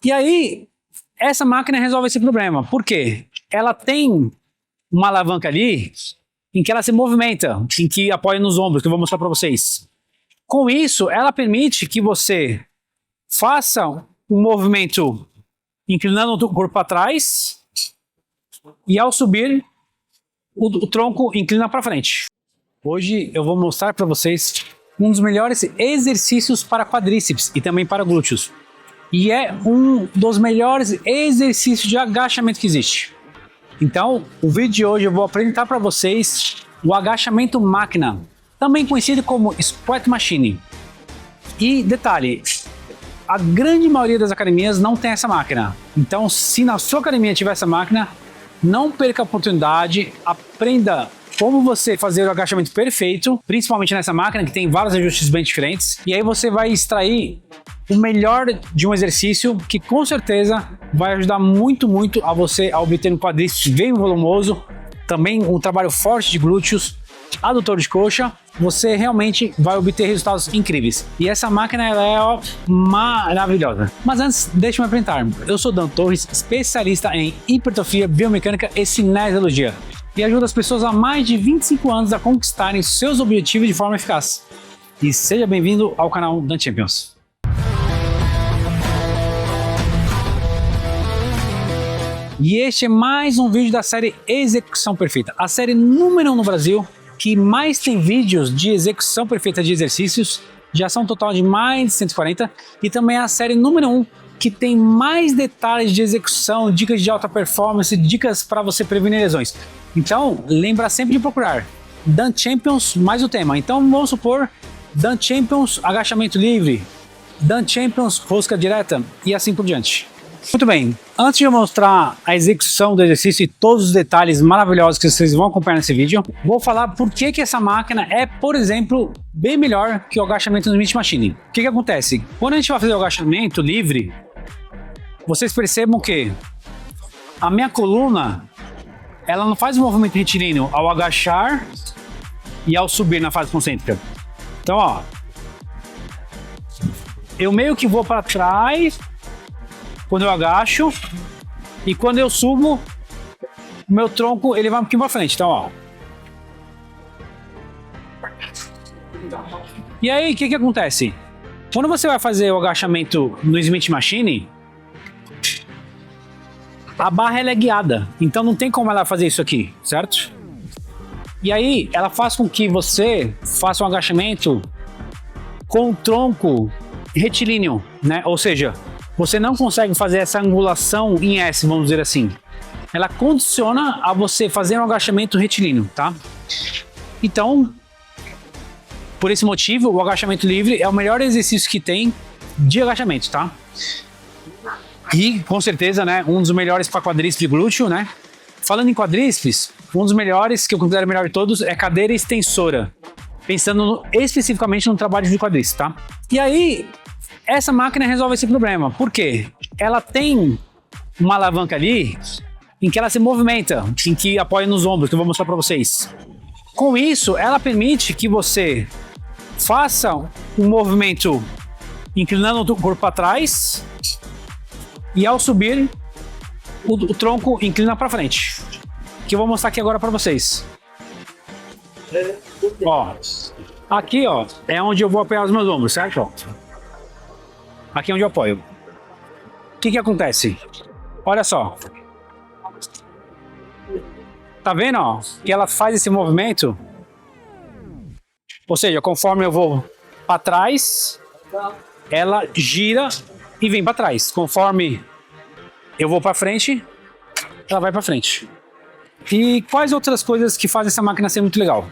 E aí, essa máquina resolve esse problema. Por quê? Ela tem uma alavanca ali em que ela se movimenta, em que apoia nos ombros, que eu vou mostrar para vocês. Com isso, ela permite que você faça um movimento inclinando o corpo para trás e ao subir, o tronco inclina para frente. Hoje eu vou mostrar para vocês um dos melhores exercícios para quadríceps e também para glúteos. E é um dos melhores exercícios de agachamento que existe. Então, o vídeo de hoje eu vou apresentar para vocês o agachamento máquina, também conhecido como Squat Machine. E detalhe, a grande maioria das academias não tem essa máquina. Então, se na sua academia tiver essa máquina, não perca a oportunidade, aprenda como você fazer o agachamento perfeito, principalmente nessa máquina que tem vários ajustes bem diferentes. E aí você vai extrair o melhor de um exercício que com certeza vai ajudar muito a você a obter um quadríceps bem volumoso, também um trabalho forte de glúteos, adutor de coxa. Você realmente vai obter resultados incríveis. E essa máquina ela é maravilhosa. Mas antes, deixa eu me apresentar. Eu sou Dan Torres, especialista em hipertrofia, biomecânica e cinesiologia. E ajuda as pessoas há mais de 25 anos a conquistarem seus objetivos de forma eficaz. E seja bem-vindo ao canal Dan Champions. E este é mais um vídeo da série Execução Perfeita, a série número 1 no Brasil, que mais tem vídeos de execução perfeita de exercícios, de ação total de mais de 140, e também a série número 1, que tem mais detalhes de execução, dicas de alta performance, dicas para você prevenir lesões. Então, lembra sempre de procurar Dan Champions mais o tema. Então, vamos supor Dan Champions agachamento livre, Dan Champions rosca direta e assim por diante. Muito bem, antes de eu mostrar a execução do exercício e todos os detalhes maravilhosos que vocês vão acompanhar nesse vídeo, vou falar por que essa máquina é, por exemplo, bem melhor que o agachamento no Smith Machine. O que acontece? Quando a gente vai fazer o agachamento livre, vocês percebam que a minha coluna, ela não faz o movimento retilíneo ao agachar e ao subir na fase concêntrica. Então, ó, eu meio que vou para trás quando eu agacho, e quando eu subo, o meu tronco ele vai um pouquinho para frente. Então, ó. E aí, o que acontece? Quando você vai fazer o agachamento no Smith Machine, a barra ela é guiada, então não tem como ela fazer isso aqui, certo? E aí, ela faz com que você faça um agachamento com o tronco retilíneo, né? Ou seja, você não consegue fazer essa angulação em S, vamos dizer assim. Ela condiciona a você fazer um agachamento retilíneo, tá? Então, por esse motivo, o agachamento livre é o melhor exercício que tem de agachamento, tá? E, com certeza, né, um dos melhores para quadríceps e glúteo, né? Falando em quadríceps, um dos melhores, que eu considero o melhor de todos, é cadeira extensora. Pensando especificamente no trabalho de quadríceps, tá? E aí, essa máquina resolve esse problema. Por quê? Ela tem uma alavanca ali em que ela se movimenta, em que apoia nos ombros, que eu vou mostrar para vocês. Com isso, ela permite que você faça um movimento inclinando o corpo para trás e ao subir, o tronco inclina para frente. Que eu vou mostrar aqui agora para vocês. Ó, aqui ó, é onde eu vou apoiar os meus ombros, certo? Ó. Aqui é onde eu apoio. O que acontece? Olha só. Tá vendo, ó? Que ela faz esse movimento. Ou seja, conforme eu vou para trás, ela gira e vem para trás. Conforme eu vou para frente, ela vai para frente. E quais outras coisas que fazem essa máquina ser muito legal?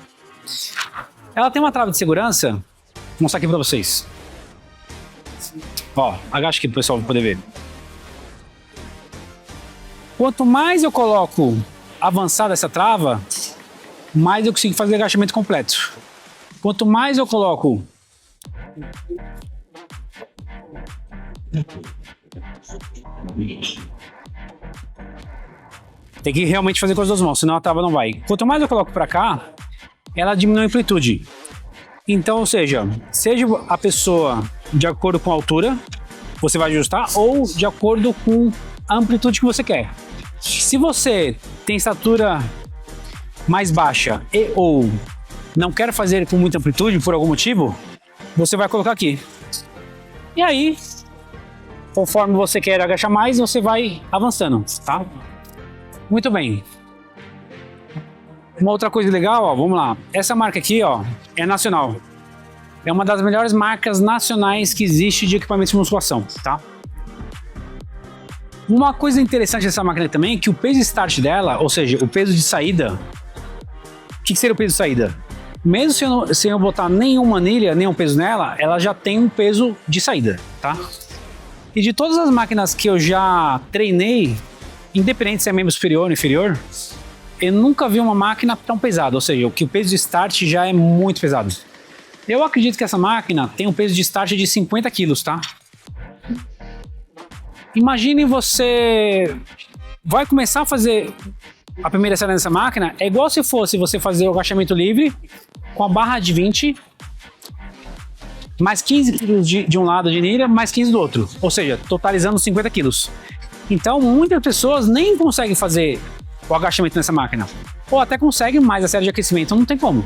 Ela tem uma trava de segurança. Vou mostrar aqui para vocês. Ó, agacha aqui pro pessoal poder ver. Quanto mais eu coloco avançada essa trava, mais eu consigo fazer agachamento completo. Quanto mais eu coloco tem que realmente fazer com as duas mãos, senão a trava não vai. Quanto mais eu coloco para cá, ela diminui a amplitude. Então, ou seja a pessoa de acordo com a altura, você vai ajustar ou de acordo com a amplitude que você quer. Se você tem estatura mais baixa e ou não quer fazer com muita amplitude por algum motivo, você vai colocar aqui. E aí, conforme você quer agachar mais, você vai avançando, tá? Muito bem. Uma outra coisa legal, ó, vamos lá. Essa marca aqui, ó, é nacional. É uma das melhores marcas nacionais que existe de equipamentos de musculação, tá? Uma coisa interessante dessa máquina também é que o peso start dela, ou seja, o peso de saída. O que seria o peso de saída? Mesmo sem eu botar nenhuma anilha, nenhum peso nela, ela já tem um peso de saída, tá? E de todas as máquinas que eu já treinei, independente se é membro superior ou inferior, eu nunca vi uma máquina tão pesada, ou seja, que o peso de start já é muito pesado. Eu acredito que essa máquina tem um peso de start de 50 quilos, tá? Imagine você vai começar a fazer a primeira série dessa máquina, é igual se fosse você fazer o agachamento livre com a barra de 20, mais 15 quilos de um lado de anilha, mais 15 do outro, ou seja, totalizando 50 quilos. Então muitas pessoas nem conseguem fazer o agachamento nessa máquina, ou até conseguem, mas a série de aquecimento não tem como.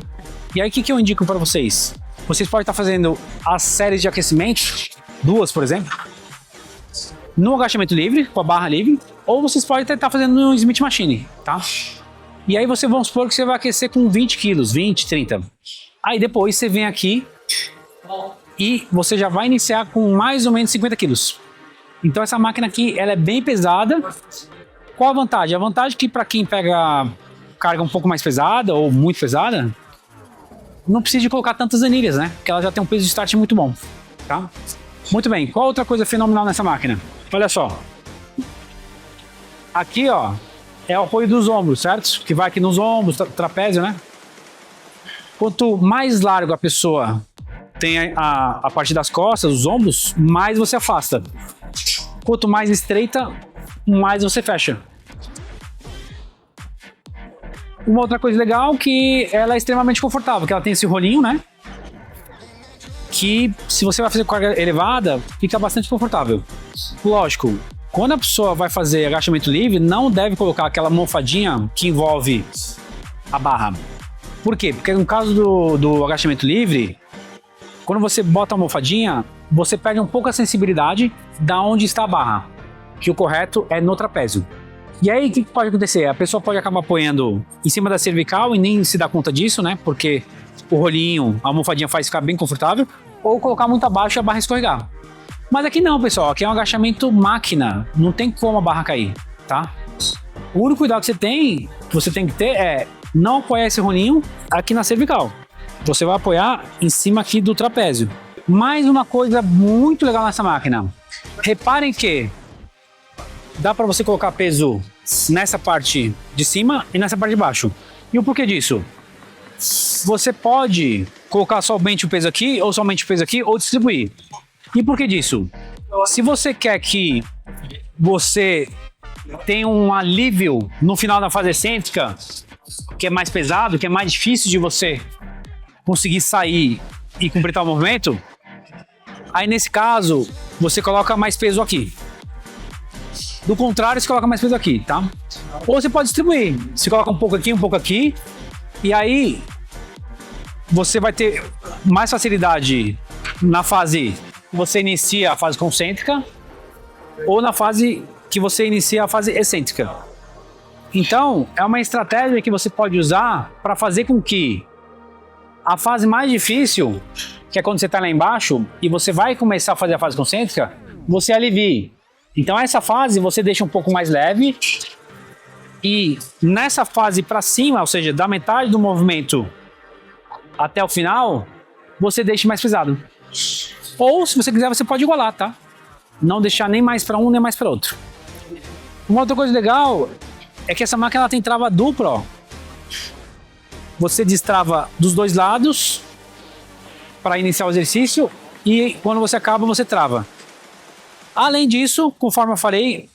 E aí o que eu indico para vocês? Vocês podem estar fazendo as séries de aquecimento, duas por exemplo, no agachamento livre, com a barra livre, ou vocês podem estar fazendo no Smith Machine, tá? E aí vamos supor que você vai aquecer com 20 quilos, 20, 30. Aí depois você vem aqui e você já vai iniciar com mais ou menos 50 quilos. Então essa máquina aqui, ela é bem pesada. Qual a vantagem? A vantagem é que para quem pega carga um pouco mais pesada ou muito pesada, não precisa de colocar tantas anilhas, né? Porque ela já tem um peso de start muito bom, tá? Muito bem, qual outra coisa fenomenal nessa máquina? Olha só. Aqui, ó, é o apoio dos ombros, certo? Que vai aqui nos ombros, trapézio, né? Quanto mais largo a pessoa tem a parte das costas, os ombros, mais você afasta. Quanto mais estreita, mais você fecha. Uma outra coisa legal que ela é extremamente confortável, que ela tem esse rolinho, né? Que se você vai fazer carga elevada, fica bastante confortável. Lógico, quando a pessoa vai fazer agachamento livre, não deve colocar aquela almofadinha que envolve a barra. Por quê? Porque no caso do agachamento livre, quando você bota a almofadinha, você perde um pouco a sensibilidade da onde está a barra, que o correto é no trapézio. E aí o que pode acontecer? A pessoa pode acabar apoiando em cima da cervical e nem se dá conta disso, né? Porque o rolinho, a almofadinha faz ficar bem confortável, ou colocar muito abaixo e a barra escorregar. Mas aqui não, pessoal, aqui é um agachamento máquina, não tem como a barra cair, tá? O único cuidado que você tem que ter é não apoiar esse rolinho aqui na cervical. Você vai apoiar em cima aqui do trapézio. Mais uma coisa muito legal nessa máquina. Reparem que dá para você colocar peso nessa parte de cima e nessa parte de baixo. E o porquê disso? Você pode colocar somente o peso aqui, ou somente o peso aqui, ou distribuir. E por que disso? Se você quer que você tenha um alívio no final da fase excêntrica, que é mais pesado, que é mais difícil de você conseguir sair e completar o movimento, aí nesse caso, você coloca mais peso aqui. Do contrário, você coloca mais peso aqui, tá? Ou você pode distribuir. Você coloca um pouco aqui, e aí você vai ter mais facilidade na fase que você inicia a fase concêntrica ou na fase que você inicia a fase excêntrica. Então, é uma estratégia que você pode usar para fazer com que a fase mais difícil, que é quando você está lá embaixo e você vai começar a fazer a fase concêntrica, você alivie. Então essa fase você deixa um pouco mais leve e nessa fase para cima, ou seja, da metade do movimento até o final, você deixa mais pesado. Ou se você quiser, você pode igualar, tá? Não deixar nem mais para um, nem mais para outro. Uma outra coisa legal é que essa máquina ela tem trava dupla, ó. Você destrava dos dois lados para iniciar o exercício e quando você acaba, você trava. Além disso, conforme eu falei,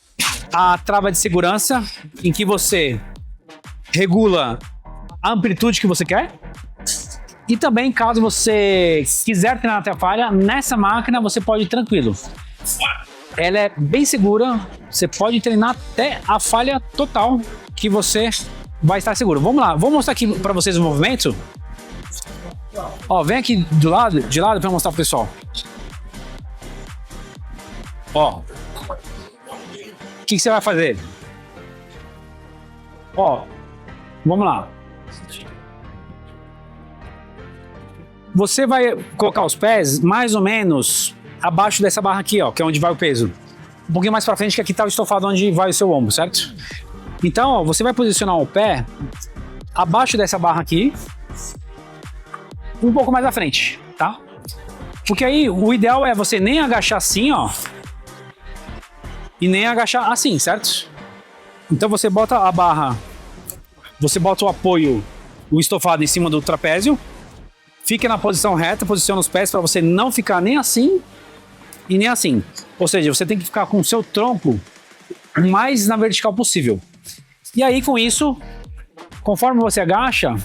a trava de segurança, em que você regula a amplitude que você quer. E também, caso você quiser treinar até a falha, nessa máquina você pode ir tranquilo. ela é bem segura, você pode treinar até a falha total que você vai estar seguro. Vamos lá, vou mostrar aqui para vocês o movimento. Ó, vem aqui de lado para mostrar pro pessoal. Ó, o que você vai fazer? Ó, vamos lá. Você vai colocar os pés mais ou menos abaixo dessa barra aqui, ó, que é onde vai o peso. Um pouquinho mais para frente, que aqui tá o estofado onde vai o seu ombro, certo? Então, ó, você vai posicionar o pé abaixo dessa barra aqui, um pouco mais à frente, tá? Porque aí o ideal é você nem agachar assim, ó, e nem agachar assim, certo? Então você bota a barra, você bota o apoio, o estofado em cima do trapézio, fica na posição reta, posiciona os pés para você não ficar nem assim e nem assim. Ou seja, você tem que ficar com o seu tronco o mais na vertical possível. E aí com isso, conforme você agacha,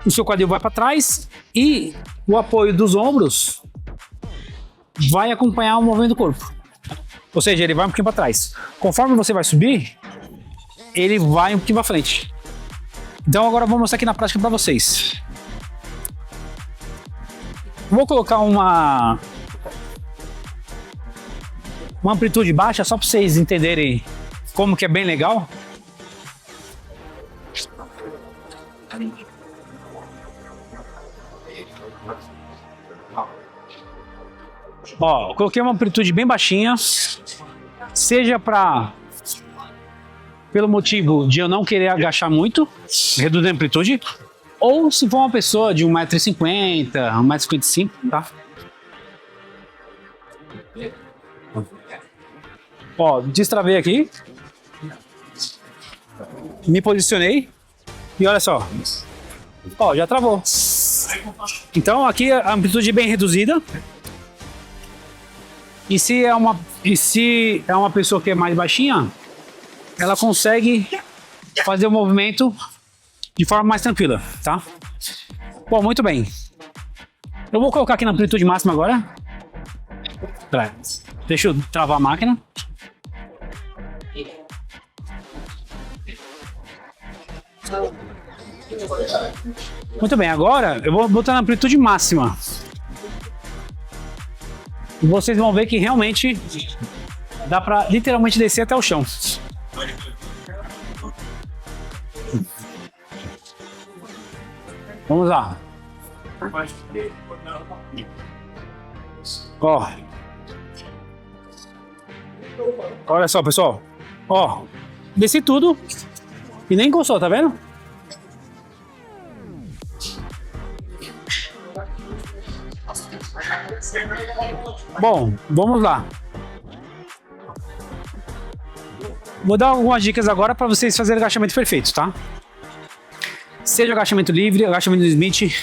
o seu quadril vai para trás e o apoio dos ombros vai acompanhar o movimento do corpo. Ou seja, ele vai um pouquinho para trás. Conforme você vai subir, ele vai um pouquinho para frente. Então agora eu vou mostrar aqui na prática para vocês. Vou colocar uma amplitude baixa só para vocês entenderem como que é bem legal. Ó, coloquei uma amplitude bem baixinha, seja pelo motivo de eu não querer agachar muito, reduzir a amplitude, ou se for uma pessoa de 1,50 m, 1,55 m, tá? Ó, destravei aqui, me posicionei e olha só, ó, já travou. Então aqui a amplitude é bem reduzida. E se é uma pessoa que é mais baixinha, ela consegue fazer o movimento de forma mais tranquila, tá? Bom, muito bem. Eu vou colocar aqui na amplitude máxima agora. Deixa eu travar a máquina. Muito bem, agora eu vou botar na amplitude máxima. E vocês vão ver que realmente dá pra literalmente descer até o chão. Vamos lá. Ó. Olha só, pessoal. Ó. Desci tudo e nem encostou, tá vendo? Bom, vamos lá. Vou dar algumas dicas agora para vocês fazerem agachamento perfeito, tá? Seja agachamento livre, agachamento Smith,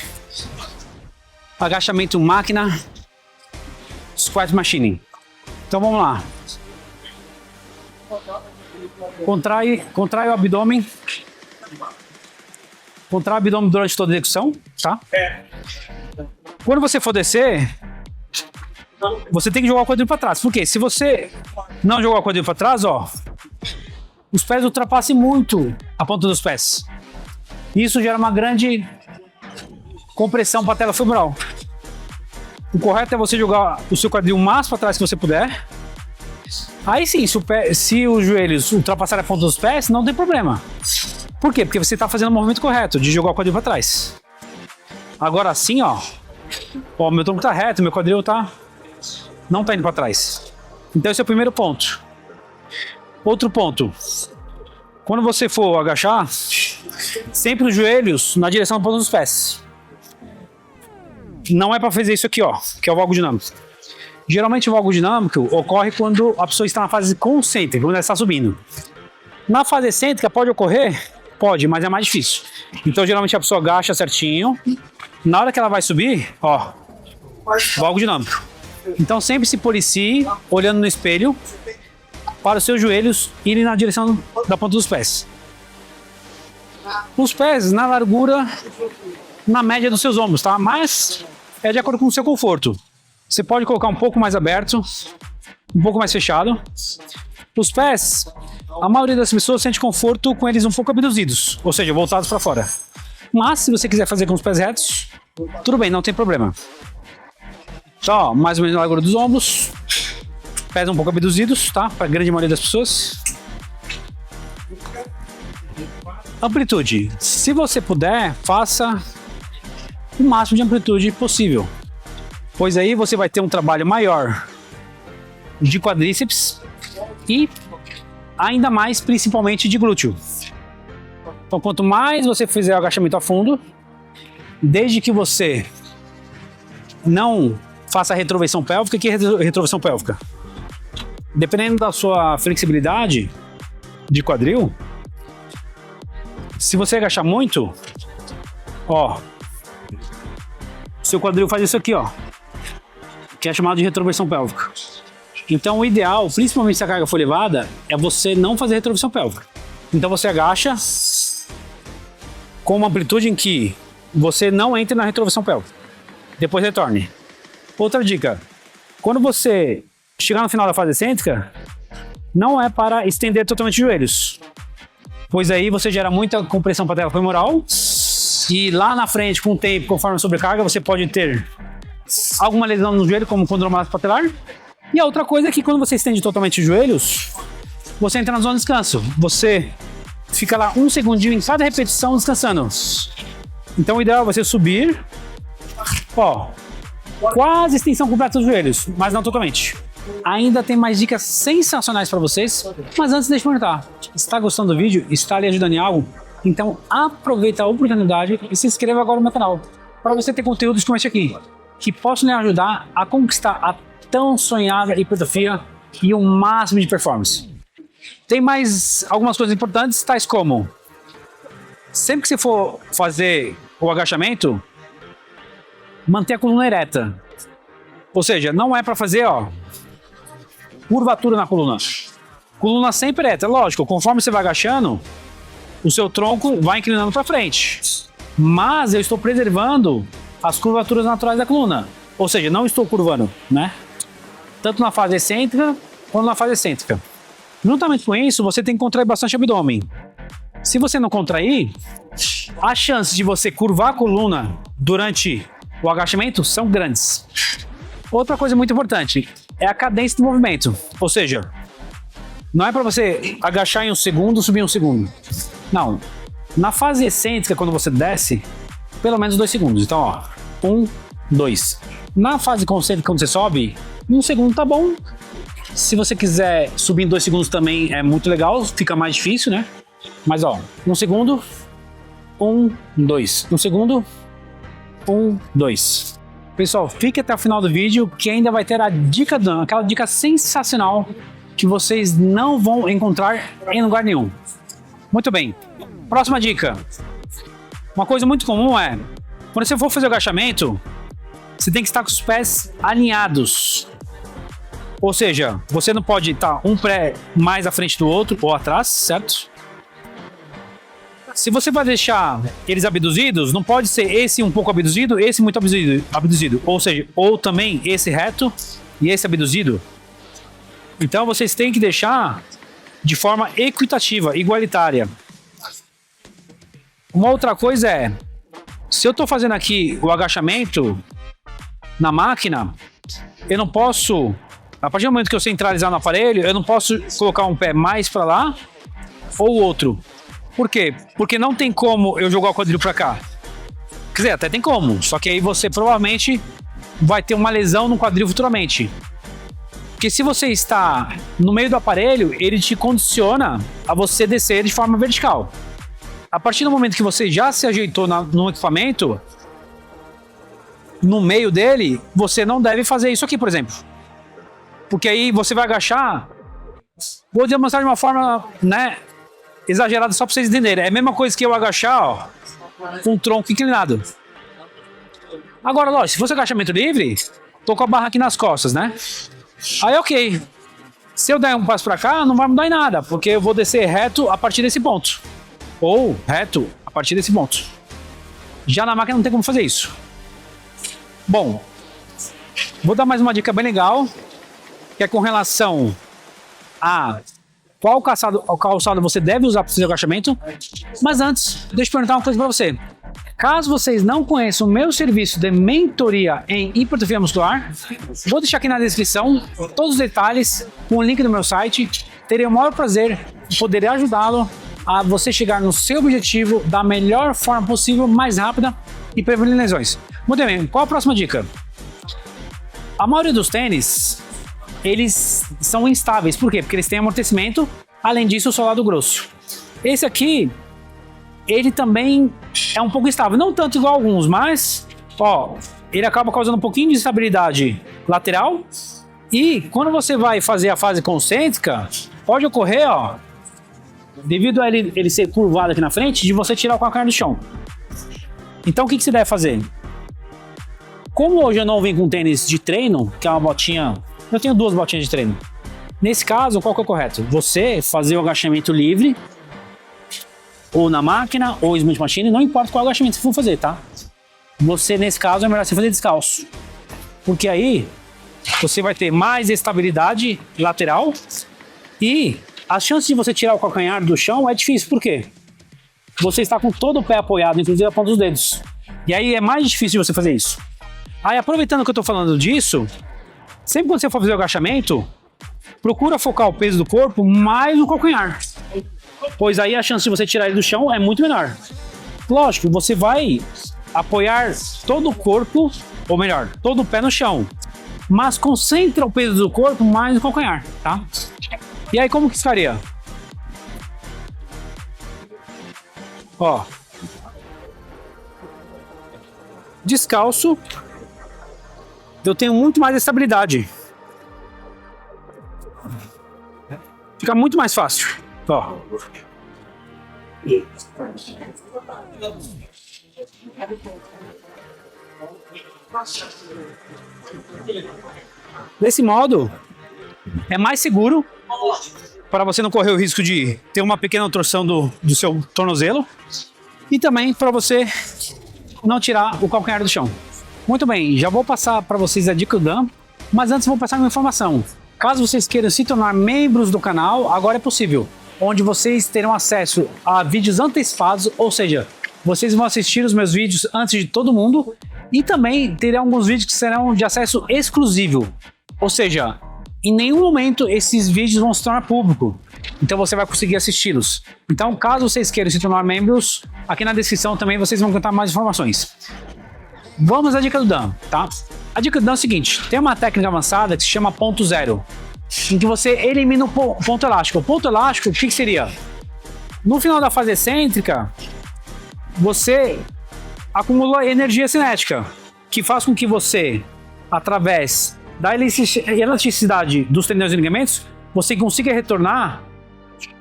agachamento máquina, squat machining. Então vamos lá. Contrai o abdômen. Contrai o abdômen durante toda a execução, tá? Quando você for descer, você tem que jogar o quadril para trás. Por quê? Se você não jogar o quadril para trás, ó, os pés ultrapassam muito a ponta dos pés. Isso gera uma grande compressão para a tela femoral. O correto é você jogar o seu quadril o máximo para trás que você puder. Aí sim, se os joelhos ultrapassarem a ponta dos pés, não tem problema. Por quê? Porque você está fazendo o movimento correto de jogar o quadril para trás. Agora assim, ó, meu tronco tá reto, meu quadril não tá indo para trás. Então esse é o primeiro ponto. Outro ponto. Quando você for agachar, sempre os joelhos na direção da ponta dos pés. Não é para fazer isso aqui, ó, que é o valgo dinâmico. Geralmente o valgo dinâmico ocorre quando a pessoa está na fase concêntrica, quando ela está subindo. Na fase excêntrica pode ocorrer? Pode, mas é mais difícil. Então geralmente a pessoa agacha certinho. Na hora que ela vai subir, ó, valgo dinâmico. Então sempre se policie olhando no espelho para os seus joelhos irem na direção da ponta dos pés. Os pés na largura, na média dos seus ombros, tá? Mas é de acordo com o seu conforto. Você pode colocar um pouco mais aberto, um pouco mais fechado. Os pés, a maioria das pessoas sente conforto com eles um pouco abduzidos, ou seja, voltados para fora. Mas se você quiser fazer com os pés retos, tudo bem, não tem problema. Então, ó, mais ou menos a largura dos ombros, pés um pouco abduzidos, tá? Para a grande maioria das pessoas. Amplitude. Se você puder, faça o máximo de amplitude possível, pois aí você vai ter um trabalho maior de quadríceps e ainda mais, principalmente, de glúteo. Então, quanto mais você fizer o agachamento a fundo, desde que você não faça a retroversão pélvica. O que é retroversão pélvica? Dependendo da sua flexibilidade de quadril, se você agachar muito, ó, seu quadril faz isso aqui, ó, que é chamado de retroversão pélvica. Então, o ideal, principalmente se a carga for elevada, é você não fazer retroversão pélvica. Então, você agacha com uma amplitude em que você não entre na retroversão pélvica. Depois retorne. Outra dica: quando você chegar no final da fase excêntrica, não é para estender totalmente os joelhos, pois aí você gera muita compressão patelofemoral e lá na frente, com o tempo, conforme a sobrecarga, você pode ter alguma lesão no joelho, como condromalácia patelar. E a outra coisa é que quando você estende totalmente os joelhos, você entra na zona de descanso. Você fica lá um segundinho em cada repetição descansando. Então o ideal é você subir, ó, quase extensão completa dos joelhos, mas não totalmente. Ainda tem mais dicas sensacionais para vocês, mas antes deixa eu perguntar, está gostando do vídeo? Está lhe ajudando em algo? Então aproveita a oportunidade e se inscreva agora no meu canal, para você ter conteúdos como este aqui, que possam lhe ajudar a conquistar a tão sonhada hipertrofia e o máximo de performance. Tem mais algumas coisas importantes, tais como: sempre que você for fazer o agachamento, manter a coluna ereta. Ou seja, não é para fazer, ó, curvatura na coluna. Coluna sempre ereta. Lógico, conforme você vai agachando, o seu tronco vai inclinando para frente. Mas eu estou preservando as curvaturas naturais da coluna. Ou seja, não estou curvando, né? Tanto na fase excêntrica quanto na fase excêntrica. Juntamente com isso, você tem que contrair bastante o abdômen. Se você não contrair, as chances de você curvar a coluna durante o agachamento são grandes. Outra coisa muito importante é a cadência do movimento. Ou seja, não é para você agachar em um segundo, subir em um segundo. Não. Na fase excêntrica, quando você desce, pelo menos 2 segundos. Então, ó, 1, 2. Na fase concêntrica, quando você sobe, 1 segundo tá bom. Se você quiser subir em 2 segundos também é muito legal, fica mais difícil, né? Mas ó, 1 segundo, 1, 2. 1 segundo, 1, 2. Pessoal, fique até o final do vídeo que ainda vai ter a dica Dan, aquela dica sensacional que vocês não vão encontrar em lugar nenhum. Muito bem. Próxima dica. Uma coisa muito comum é, quando você for fazer o agachamento, você tem que estar com os pés alinhados. Ou seja, você não pode estar um pé mais à frente do outro ou atrás, certo? Se você vai deixar eles abduzidos, não pode ser esse um pouco abduzido, esse muito abduzido. Ou seja, ou também esse reto e esse abduzido. Então vocês têm que deixar de forma equitativa, igualitária. Uma outra coisa é, se eu estou fazendo aqui o agachamento na máquina, eu não posso, a partir do momento que eu centralizar no aparelho, eu não posso colocar um pé mais para lá ou outro. Por quê? Porque não tem como eu jogar o quadril para cá. Quer dizer, até tem como, só que aí você provavelmente vai ter uma lesão no quadril futuramente. Porque se você está no meio do aparelho, ele te condiciona a você descer de forma vertical. A partir do momento que você já se ajeitou no equipamento, no meio dele, você não deve fazer isso aqui, por exemplo. Porque aí você vai agachar, vou demonstrar de uma forma, né, exagerada só para vocês entenderem. É a mesma coisa que eu agachar, ó, com o tronco inclinado. Agora, lógico, se fosse agachamento livre, tô com a barra aqui nas costas, né? Aí, ok. Se eu der um passo para cá, não vai mudar em nada, porque eu vou descer reto a partir desse ponto. Ou reto a partir desse ponto. Já na máquina não tem como fazer isso. Bom, vou dar mais uma dica bem legal, que é com relação a qual calçado você deve usar para fazer o agachamento. Mas antes, deixa eu perguntar uma coisa para você. Caso vocês não conheçam o meu serviço de mentoria em hipertrofia muscular, vou deixar aqui na descrição todos os detalhes com o link do meu site. Terei o maior prazer em poder ajudá-lo a você chegar no seu objetivo da melhor forma possível, mais rápida e prevenir lesões. Muito bem, qual a próxima dica? A maioria dos tênis, eles são instáveis. Por quê? Porque eles têm amortecimento, além disso, o solado grosso. Esse aqui, ele também é um pouco instável, não tanto igual alguns, mas ó, ele acaba causando um pouquinho de instabilidade lateral. E quando você vai fazer a fase concêntrica, pode ocorrer, ó, devido a ele ser curvado aqui na frente, de você tirar o calcanhar do chão. Então o que você deve fazer? Como hoje eu não venho com tênis de treino, que é uma botinha, eu tenho 2 botinhas de treino. Nesse caso, qual que é o correto? Você fazer o agachamento livre, ou na máquina, ou smooth machine, não importa qual agachamento você for fazer, tá? Você, nesse caso, é melhor você fazer descalço. Porque aí, você vai ter mais estabilidade lateral e a chance de você tirar o calcanhar do chão é difícil. Por quê? Você está com todo o pé apoiado, inclusive a ponta dos dedos. E aí é mais difícil de você fazer isso. Aí, aproveitando que eu estou falando disso, sempre quando você for fazer o agachamento, procura focar o peso do corpo mais no calcanhar, pois aí a chance de você tirar ele do chão é muito menor. Lógico, você vai apoiar todo o corpo, ou melhor, todo o pé no chão, mas concentra o peso do corpo mais no calcanhar, tá? E aí como que ficaria? Ó, descalço, eu tenho muito mais estabilidade. Fica muito mais fácil. Ó. Desse modo, é mais seguro para você não correr o risco de ter uma pequena torção do seu tornozelo e também para você não tirar o calcanhar do chão. Muito bem, já vou passar para vocês a dica do Dan, mas antes vou passar uma informação. Caso vocês queiram se tornar membros do canal, agora é possível, onde vocês terão acesso a vídeos antecipados, ou seja, vocês vão assistir os meus vídeos antes de todo mundo e também terão alguns vídeos que serão de acesso exclusivo, ou seja, em nenhum momento esses vídeos vão se tornar público, então você vai conseguir assisti-los. Então, caso vocês queiram se tornar membros, aqui na descrição também vocês vão encontrar mais informações. Vamos à dica do Dan, tá? A dica do Dan é o seguinte, tem uma técnica avançada que se chama ponto zero, em que você elimina o ponto elástico. O ponto elástico, o que seria? No final da fase excêntrica, você acumula energia cinética, que faz com que você, através da elasticidade dos tendões e ligamentos, você consiga retornar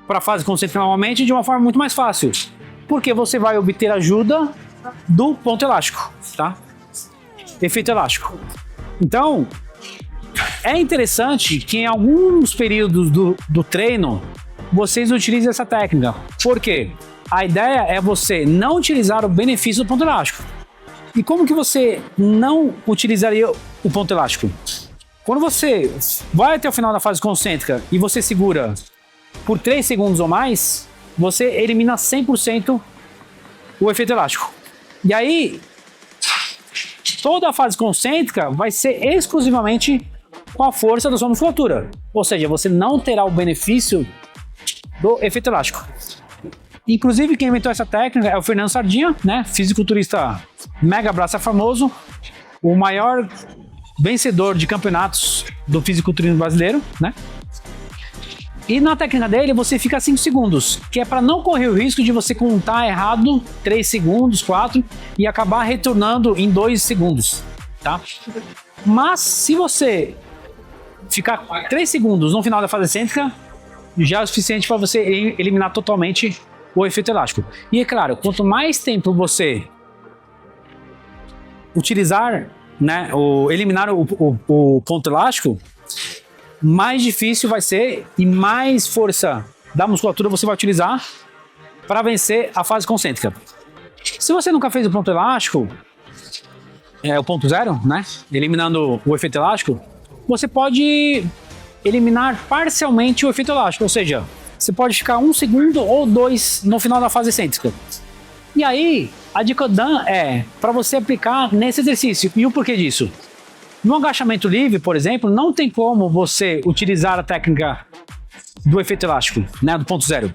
para a fase concêntrica normalmente de uma forma muito mais fácil, porque você vai obter ajuda do ponto elástico, tá? Efeito elástico. Então, é interessante que em alguns períodos do treino vocês utilizem essa técnica. Por quê? A ideia é você não utilizar o benefício do ponto elástico. E como que você não utilizaria o ponto elástico? Quando você vai até o final da fase concêntrica e você segura por 3 segundos ou mais, você elimina 100% o efeito elástico. E aí, toda a fase concêntrica vai ser exclusivamente com a força da sua musculatura. Ou seja, você não terá o benefício do efeito elástico. Inclusive, quem inventou essa técnica é o Fernando Sardinha, né? Fisiculturista mega braça famoso, o maior vencedor de campeonatos do fisiculturismo brasileiro, né? E na técnica dele, você fica 5 segundos, que é para não correr o risco de você contar errado 3 segundos, 4, e acabar retornando em 2 segundos, tá? Mas se você ficar 3 segundos no final da fase excêntrica, já é o suficiente para você eliminar totalmente o efeito elástico. E é claro, quanto mais tempo você utilizar, né, eliminar o ponto elástico, mais difícil vai ser e mais força da musculatura você vai utilizar para vencer a fase concêntrica. Se você nunca fez o ponto elástico, o ponto zero, né, eliminando o efeito elástico, você pode eliminar parcialmente o efeito elástico, ou seja, você pode ficar 1 segundo ou 2 no final da fase excêntrica. E aí, a dica Dan é para você aplicar nesse exercício. E o porquê disso? No agachamento livre, por exemplo, não tem como você utilizar a técnica do efeito elástico, né, do ponto zero.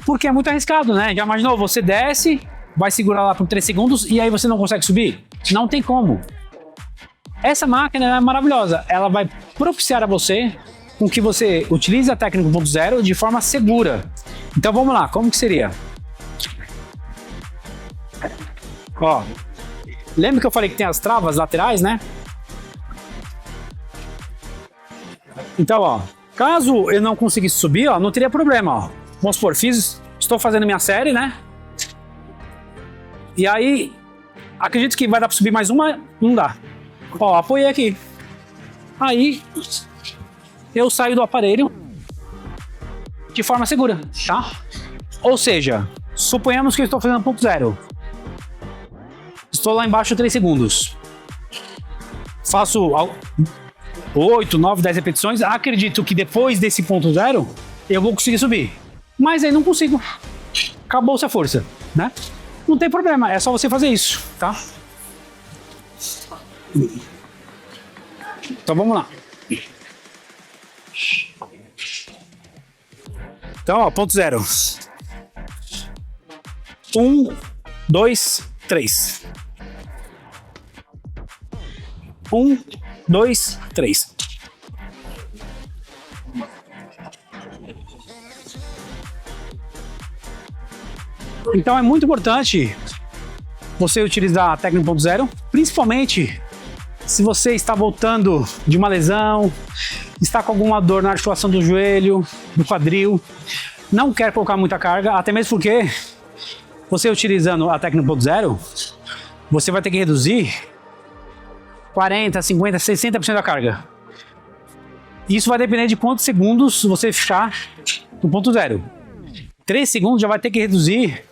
Porque é muito arriscado, né? Já imaginou? Você desce, vai segurar lá por 3 segundos e aí você não consegue subir? Não tem como. Essa máquina é maravilhosa. Ela vai propiciar a você com que você utilize a técnica do ponto zero de forma segura. Então vamos lá, como que seria? Ó, lembra que eu falei que tem as travas laterais, né? Então, ó, caso eu não conseguisse subir, ó, não teria problema, ó. Vamos supor, estou fazendo minha série, né? E aí, acredito que vai dar para subir mais uma, não dá. Ó, apoiei aqui. Aí, eu saio do aparelho de forma segura, tá? Ou seja, suponhamos que eu estou fazendo ponto zero. Estou lá embaixo 3 segundos. Faço 8, 9, 10 repetições. Acredito que depois desse ponto zero, eu vou conseguir subir. Mas aí não consigo. Acabou-se a força, né? Não tem problema, é só você fazer isso, tá? Então vamos lá. Então, ó, ponto zero. 1, 2, 3. 1, 2, 3. Então é muito importante você utilizar a técnica 1.0, principalmente se você está voltando de uma lesão, está com alguma dor na articulação do joelho, do quadril, não quer colocar muita carga, até mesmo porque você utilizando a técnica 1.0, você vai ter que reduzir 40, 50, 60% da carga. Isso vai depender de quantos segundos você ficar no ponto zero. 3 segundos já vai ter que reduzir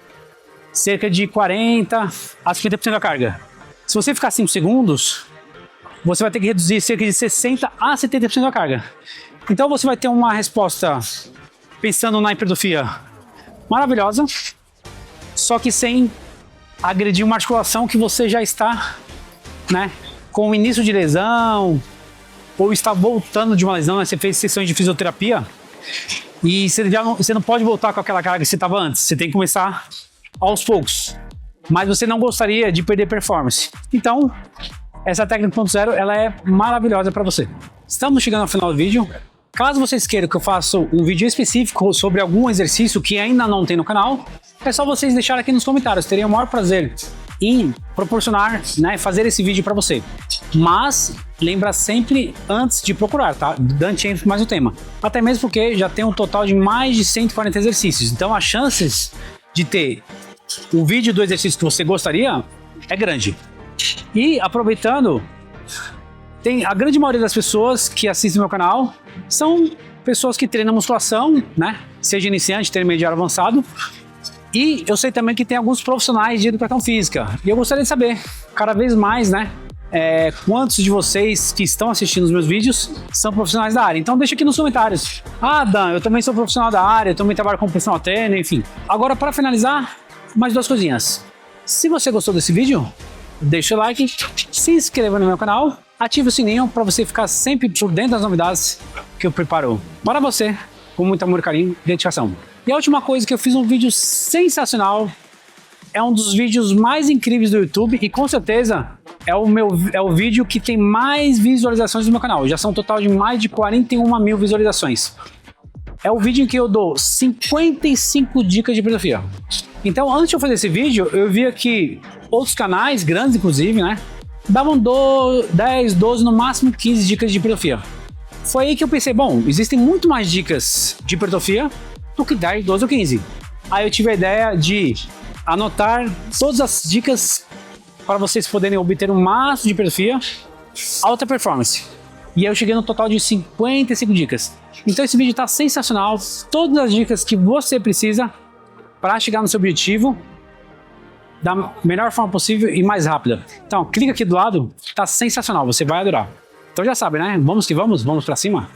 cerca de 40 a 50% da carga. Se você ficar 5 segundos, você vai ter que reduzir cerca de 60 a 70% da carga. Então você vai ter uma resposta, pensando na hipertrofia, maravilhosa, só que sem agredir uma articulação que você já está, né, com o início de lesão, ou está voltando de uma lesão, né? Você fez sessões de fisioterapia e você não pode voltar com aquela carga que você estava antes. Você tem que começar aos poucos, mas você não gostaria de perder performance. Então, essa técnica 1.0 ela é maravilhosa para você. Estamos chegando ao final do vídeo. Caso vocês queiram que eu faça um vídeo específico sobre algum exercício que ainda não tem no canal, é só vocês deixarem aqui nos comentários. Teria o maior prazer em proporcionar, né, fazer esse vídeo para você. Mas lembra sempre antes de procurar, tá? Antes de mais o tema. Até mesmo porque já tem um total de mais de 140 exercícios. Então as chances de ter um vídeo do exercício que você gostaria é grande. E aproveitando, tem a grande maioria das pessoas que assistem meu canal são pessoas que treinam musculação, né? Seja iniciante, intermediário, avançado. E eu sei também que tem alguns profissionais de educação física. E eu gostaria de saber, cada vez mais, né? Quantos de vocês que estão assistindo os meus vídeos são profissionais da área. Então deixa aqui nos comentários. Ah, Dan, eu também sou profissional da área, eu também trabalho como personal trainer, enfim. Agora, para finalizar, mais 2 coisinhas. Se você gostou desse vídeo, deixa o like, se inscreva no meu canal, ative o sininho para você ficar sempre por dentro das novidades que eu preparo para você, com muito amor, carinho e dedicação. E a última coisa que eu fiz um vídeo sensacional, é um dos vídeos mais incríveis do YouTube e com certeza é o vídeo que tem mais visualizações do meu canal. Já são um total de mais de 41 mil visualizações. É o vídeo em que eu dou 55 dicas de hipertrofia. Então, antes de eu fazer esse vídeo, eu via que outros canais, grandes inclusive, né, davam 10, 12, no máximo 15 dicas de hipertrofia. Foi aí que eu pensei, bom, existem muito mais dicas de hipertrofia do que 10, 12 ou 15. Aí eu tive a ideia de anotar todas as dicas para vocês poderem obter um máximo de hipertrofia, alta performance. E aí eu cheguei no total de 55 dicas. Então esse vídeo está sensacional, todas as dicas que você precisa para chegar no seu objetivo da melhor forma possível e mais rápida. Então clica aqui do lado, está sensacional, você vai adorar. Então já sabe, né? Vamos que vamos, vamos para cima.